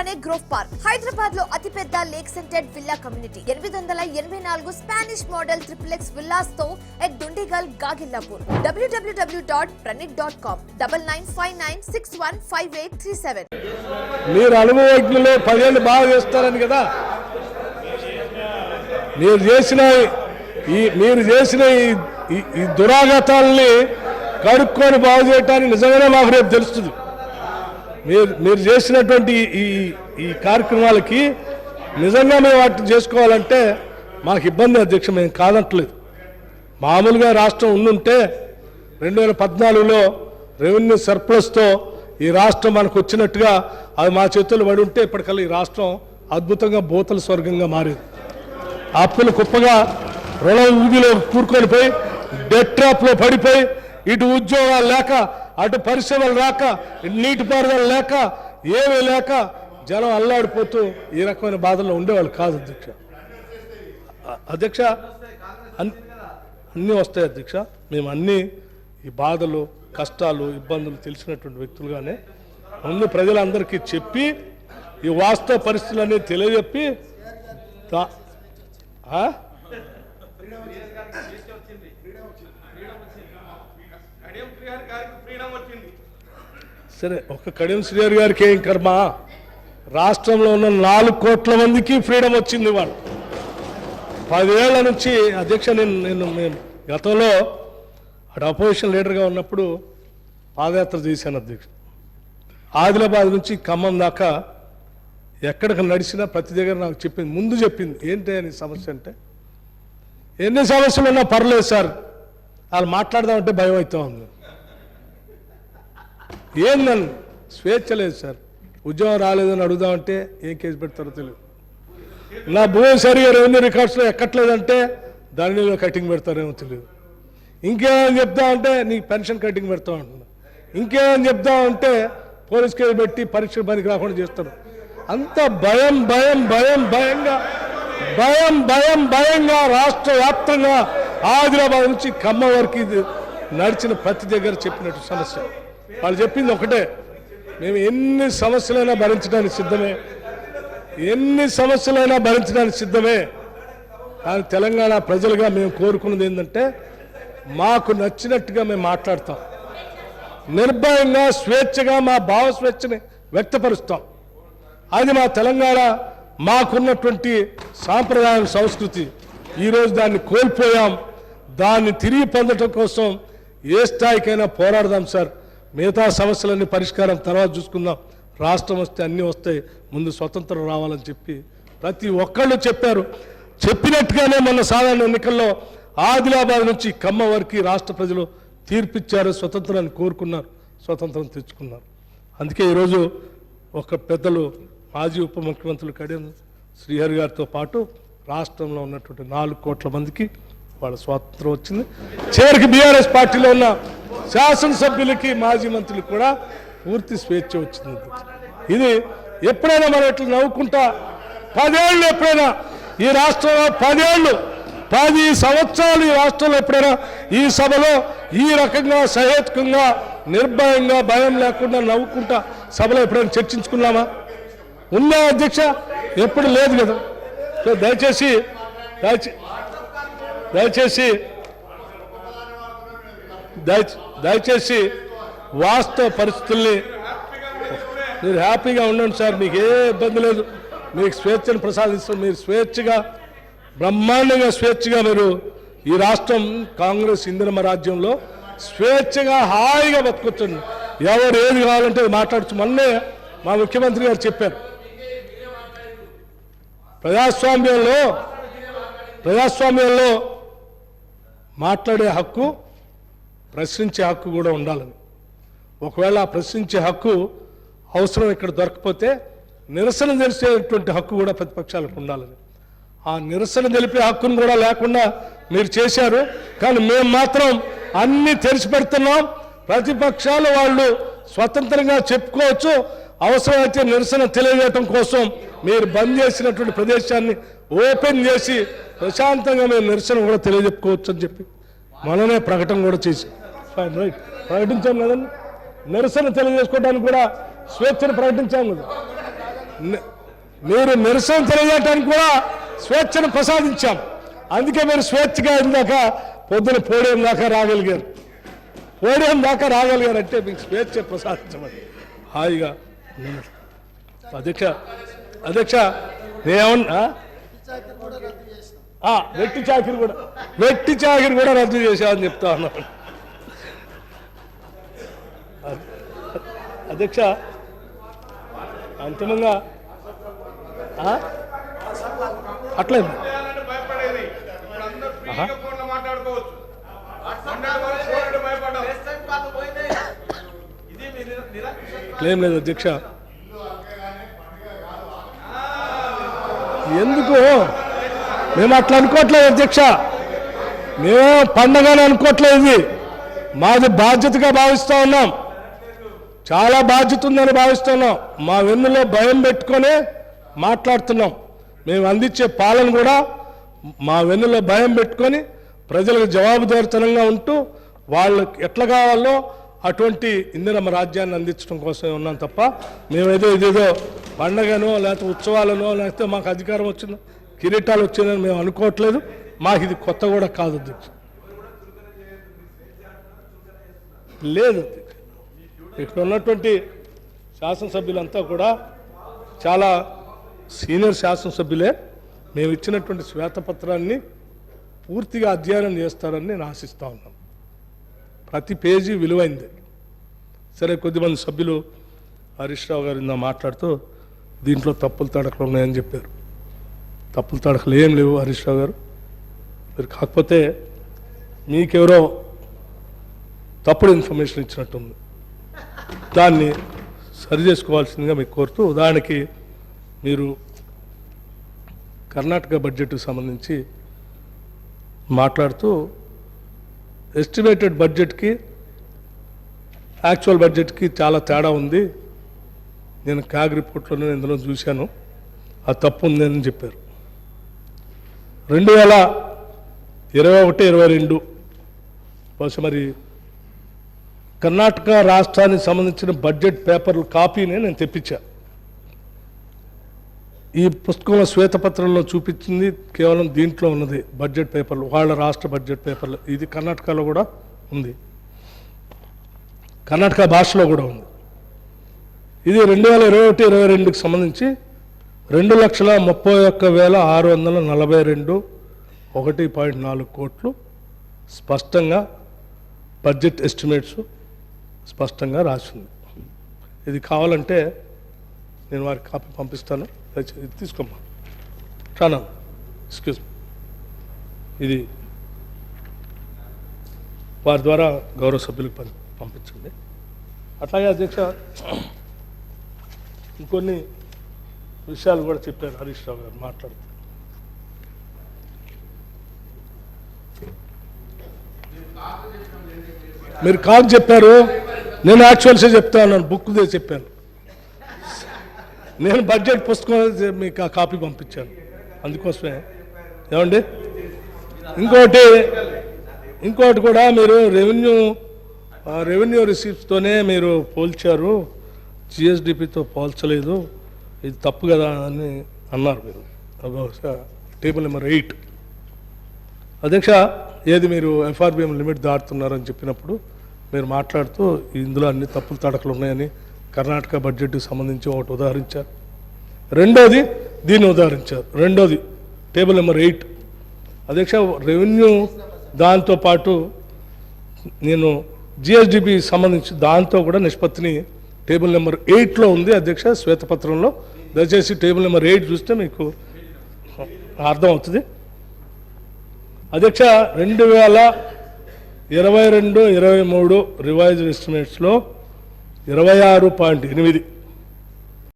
దగ్గరలోనే grove park, Hyderabad లో అతిపెద్ద lake scented villa community, 884 Spanish model XXX villas తో ఎట్ దుండిగల్ గాగిల్లాపూర్. www.pranit.com 9959615837. మీరు అనుభవజ్ఞులు 10 ఏళ్ళు బాగా చేస్తారని కదా. మీరు చేసిన ఈ దురాఘాతాలని కడుక్కొని బాగు చేయటానికి నిజంగానే మాకు రేపు తెలుస్తుంది. మీరు చేసినటువంటి ఈ కార్యక్రమాలకి నిజంగా మేము వాటిని చేసుకోవాలంటే మాకు ఇబ్బంది అధ్యక్ష. మేము కాదంటలేదు. మామూలుగా రాష్ట్రం ఉండుంటే 2014లో రెవెన్యూ సర్ప్లస్తో ఈ రాష్ట్రం మనకు వచ్చినట్టుగా అది మా చేతుల్లో పడి ఉంటే ఇప్పటికల్లా ఈ రాష్ట్రం అద్భుతంగా బోతల స్వర్గంగా మారేది. అప్పులు కుప్పగా రుణ ఊబిలో కూరుకొని పోయి డెట్ ట్రాప్లో పడిపోయి ఇటు ఉద్యోగాలు లేక అటు పరిశ్రమలు రాక నీటిపారుదల లేక ఏమీ లేక జనం అల్లాడిపోతూ ఈ రకమైన బాధల్లో ఉండేవాళ్ళు కాదు అధ్యక్ష. అన్నీ వస్తాయి అధ్యక్ష. మేము అన్నీ ఈ బాధలు కష్టాలు ఇబ్బందులు తెలిసినటువంటి వ్యక్తులుగానే ముందు ప్రజలందరికీ చెప్పి ఈ వాస్తవ పరిస్థితులన్నీ తెలియజెప్పి సరే ఒక కడియం శ్రీహరి గారికి ఏం కర్మ, రాష్ట్రంలో ఉన్న 4 కోట్ల మందికి ఫ్రీడమ్ వచ్చింది. వాళ్ళు 10 ఏళ్ల నుంచి అధ్యక్ష నేను గతంలో అటు అపోజిషన్ లీడర్గా ఉన్నప్పుడు పాదయాత్ర చేశాను అధ్యక్ష. ఆదిలాబాద్ నుంచి ఖమ్మం దాకా ఎక్కడికి నడిచినా ప్రతి దగ్గర నాకు ముందు చెప్పింది ఏంటి అని సమస్య అంటే, ఎన్ని సమస్యలు ఉన్నా పర్లేదు సార్, వాళ్ళు మాట్లాడదామంటే భయం అవుతా ఉంది. ఏందని స్వేచ్ఛ లేదు సార్, ఉద్యోగం రాలేదని అడుగుదామంటే ఏం కేసు పెడతారో తెలియదు. నా భూమి సరిగా రెవెన్యూ రికార్డ్స్లో ఎక్కట్లేదంటే దానిలో కటింగ్ పెడతారేమో తెలియదు. ఇంకేమని చెప్తామంటే నీకు పెన్షన్ కటింగ్ పెడతాం అంటున్నా. ఇంకేమని చెప్తామంటే పోలీస్ కేసు పెట్టి పరీక్ష పనికి రాకుండా చేస్తారు. అంత భయంగా రాష్ట్ర వ్యాప్తంగా ఆదిలాబాద్ నుంచి ఖమ్మం వరకు ఇది నడిచిన ప్రతి దగ్గర చెప్పినట్టు సమస్య. వాళ్ళు చెప్పింది ఒకటే, మేము ఎన్ని సమస్యలైనా భరించడానికి సిద్ధమే, కానీ తెలంగాణ ప్రజలుగా మేము కోరుకున్నది ఏంటంటే మాకు నచ్చినట్టుగా మేము మాట్లాడతాం, నిర్భయంగా స్వేచ్ఛగా మా భావ స్వేచ్ఛని వ్యక్తపరుస్తాం. అది మా తెలంగాణ మాకున్నటువంటి సాంప్రదాయం సంస్కృతి. ఈరోజు దాన్ని కోల్పోయాం. దాన్ని తిరిగి పొందడం కోసం ఏ స్థాయికైనా పోరాడదాం సార్. మిగతా సమస్యలన్నీ పరిష్కారం తర్వాత చూసుకుందాం. రాష్ట్రం వస్తే అన్నీ వస్తాయి, ముందు స్వతంత్రం రావాలని చెప్పి ప్రతి ఒక్కళ్ళు చెప్పారు. చెప్పినట్టుగానే మొన్న సాధారణ ఎన్నికల్లో ఆదిలాబాద్ నుంచి ఖమ్మం వరకు రాష్ట్ర ప్రజలు తీర్పిచ్చారు, స్వతంత్రాన్ని కోరుకున్నారు, స్వతంత్రం తెచ్చుకున్నారు. అందుకే ఈరోజు ఒక పెద్దలు మాజీ ఉప ముఖ్యమంత్రులు కడియం శ్రీహరి గారితో పాటు రాష్ట్రంలో ఉన్నటువంటి 4 కోట్ల మందికి వాళ్ళ స్వాతంత్రం వచ్చింది. చివరికి బీఆర్ఎస్ పార్టీలో ఉన్న శాసనసభ్యులకి మాజీ మంత్రులకు కూడా పూర్తి స్వేచ్ఛ వచ్చింది. ఇది ఎప్పుడైనా మనం ఇట్లా నవ్వుకుంటా 10 ఏళ్ళు ఎప్పుడైనా ఈ రాష్ట్రంలో 10 సంవత్సరాలు ఈ రాష్ట్రంలో ఎప్పుడైనా ఈ సభలో ఈ రకంగా సహేతుకంగా నిర్భయంగా భయం లేకుండా నవ్వుకుంటా సభలో ఎప్పుడైనా చర్చించుకున్నామా? ఉందా అధ్యక్ష? ఎప్పుడు లేదు కదా. సో దయచేసి వాస్తవ పరిస్థితుల్ని మీరు హ్యాపీగా ఉండండి సార్, మీకు ఏ ఇబ్బంది లేదు. మీకు స్వేచ్ఛను ప్రసాదిస్తాం. మీరు స్వేచ్ఛగా బ్రహ్మాండంగా మీరు ఈ రాష్ట్రం కాంగ్రెస్ ఇందిరమ్మ రాజ్యంలో స్వేచ్ఛగా హాయిగా బతుకొచ్చండి. ఎవరు ఏది కావాలంటే అది మాట్లాడచ్చు. మొన్నే మా ముఖ్యమంత్రి గారు చెప్పారు, ప్రజాస్వామ్యంలో మాట్లాడే హక్కు, ప్రశ్నించే హక్కు కూడా ఉండాలని. ఒకవేళ ఆ ప్రశ్నించే హక్కు అవసరం ఇక్కడ దొరకపోతే నిరసన తెలిసేటువంటి హక్కు కూడా ప్రతిపక్షాలకు ఉండాలని. ఆ నిరసన తెలిపే హక్కును కూడా లేకుండా మీరు చేశారు. కానీ మేము మాత్రం అన్ని తెరిచి పెడుతున్నాం. ప్రతిపక్షాలు వాళ్ళు స్వతంత్రంగా చెప్పుకోవచ్చు. అవసరమైతే నిరసన తెలియజేయడం కోసం మీరు బంద్ చేసినటువంటి ప్రదేశాన్ని ఓపెన్ చేసి ప్రశాంతంగా మేము నిరసన కూడా తెలియజెప్పుకోవచ్చు అని చెప్పి మననే ప్రకటన కూడా చేసి రైట్ ప్రకటించాం కదండి. నిరసన తెలియజేసుకోవడానికి కూడా స్వేచ్ఛను ప్రకటించాం కదా. మీరు నిరసన తెలియజేయడానికి కూడా స్వేచ్ఛను ప్రసాదించాం. అందుకే మీరు స్వేచ్ఛగా ఇందాక పొద్దున పోడియం దాకా రాగలిగారు. పోడియం దాకా రాగలిగారంటే మీకు స్వేచ్ఛ ప్రసాదించమని హాయిగా. అధ్యక్ష నేనేమన్నా వెట్టి చాకిరి కూడా రద్దు చేశామని చెప్తా ఉన్నాను. అధ్యక్ష అంతిమంగా అట్లేదు ఏం లేదు అధ్యక్ష. ఎందుకు మేము అట్లా అనుకోవట్లేదు అధ్యక్ష. మేము పండగని అనుకోవట్లేదు. ఇది మాది బాధ్యతగా భావిస్తూ ఉన్నాం. చాలా బాధ్యత ఉందని భావిస్తున్నాం. మా వెన్నులో భయం పెట్టుకొని మాట్లాడుతున్నాం. మేము అందించే పాలన కూడా మా వెన్నులో భయం పెట్టుకొని ప్రజలకు జవాబుదారితనంగా ఉంటూ వాళ్ళకి ఎట్లా కావాలో అటువంటి ఇందిరమ్మ రాజ్యాన్ని అందించడం కోసమే ఉన్నాం తప్ప ఇదేదో పండగనో లేకపోతే ఉత్సవాలనో లేకపోతే మాకు అధికారం వచ్చిందో కిరీటాలు వచ్చిందని మేము అనుకోవట్లేదు. మాకు ఇది కొత్త కూడా కాదు అధ్యక్ష. లేదు, ఇక్కడ ఉన్నటువంటి శాసనసభ్యులంతా కూడా చాలా సీనియర్ శాసనసభ్యులే. మేము ఇచ్చినటువంటి శ్వేతపత్రాన్ని పూర్తిగా అధ్యయనం చేస్తారని నేను ఆశిస్తూ ఉన్నాను. ప్రతి పేజీ విలువైంది. సరే, కొద్దిమంది సభ్యులు హరీష్ రావు గారు ఇందా మాట్లాడుతూ దీంట్లో తప్పులు తడకలు ఉన్నాయని చెప్పారు. తప్పులు తడకలు ఏం లేవు హరీష్ రావు గారు. మీరు కాకపోతే మీకెవరో తప్పుడు ఇన్ఫర్మేషన్ ఇచ్చినట్టుంది. దాన్ని సరి చేసుకోవాల్సిందిగా మీకు కోరుతూ, ఉదాహరణకి మీరు కర్ణాటక బడ్జెట్కి సంబంధించి మాట్లాడుతూ ఎస్టిమేటెడ్ బడ్జెట్కి యాక్చువల్ బడ్జెట్కి చాలా తేడా ఉంది, నేను క్యాగ్ రిపోర్ట్లోనే ఇందులో చూశాను, ఆ తప్పు ఉందని చెప్పారు. 2021-22 బహుశా మరి కర్ణాటక రాష్ట్రానికి సంబంధించిన బడ్జెట్ పేపర్ల కాపీనే నేను తెప్పించా. ఈ పుస్తకంలో శ్వేతపత్రంలో చూపించింది కేవలం దీంట్లో ఉన్నది బడ్జెట్ పేపర్లు, వాళ్ళ రాష్ట్ర బడ్జెట్ పేపర్లు. ఇది కర్ణాటకలో కూడా ఉంది, కర్ణాటక భాషలో కూడా ఉంది. ఇది 2021-22కి సంబంధించి 2,31,642 కోట్లు స్పష్టంగా బడ్జెట్ ఎస్టిమేట్స్ స్పష్టంగా రాసింది. ఇది కావాలంటే నేను వారికి కాపీ పంపిస్తాను, ఇది తీసుకోమ్మా. చాలా ఎక్స్క్యూజ్ మీ, ఇది వారి ద్వారా గౌరవ సభ్యులకు పంపించండి. అట్లాగే అధ్యక్ష ఇంకొన్ని విషయాలు కూడా చెప్పారు హరీష్ రావు గారు మాట్లాడుతూ. మీరు కాదు చెప్పారు, నేను యాక్చువల్సే చెప్తా ఉన్నాను, బుక్ చెప్పాను. నేను బడ్జెట్ పుస్తకం మీకు ఆ కాపీ పంపించాను, అందుకోసమే. ఏమండి, ఇంకోటి కూడా మీరు రెవెన్యూ రిసీప్స్తోనే మీరు పోల్చారు, జిఎస్డిపితో పోల్చలేదు, ఇది తప్పు కదా అని అన్నారు మీరు. టేబుల్ నెంబర్ 8 అధ్యక్ష, ఏది మీరు ఎఫ్ఆర్బిఎం లిమిట్ దాటుతున్నారని చెప్పినప్పుడు మీరు మాట్లాడుతూ ఇందులో అన్ని తప్పులు తడకలు ఉన్నాయని కర్ణాటక బడ్జెట్కి సంబంధించి ఒకటి ఉదాహరించారు. రెండోది దీన్ని ఉదాహరించారు. రెండోది టేబుల్ నెంబర్ 8 అధ్యక్ష, రెవెన్యూ దాంతోపాటు నేను జిఎస్డిపి సంబంధించి దాంతో కూడా నిష్పత్తిని టేబుల్ నెంబర్ 8లో ఉంది అధ్యక్ష, శ్వేతపత్రంలో. దయచేసి టేబుల్ నెంబర్ 8 చూస్తే మీకు అర్థం అవుతుంది. అధ్యక్ష, 2022-23 రివైజ్డ్ ఎస్టిమేట్స్లో 26.8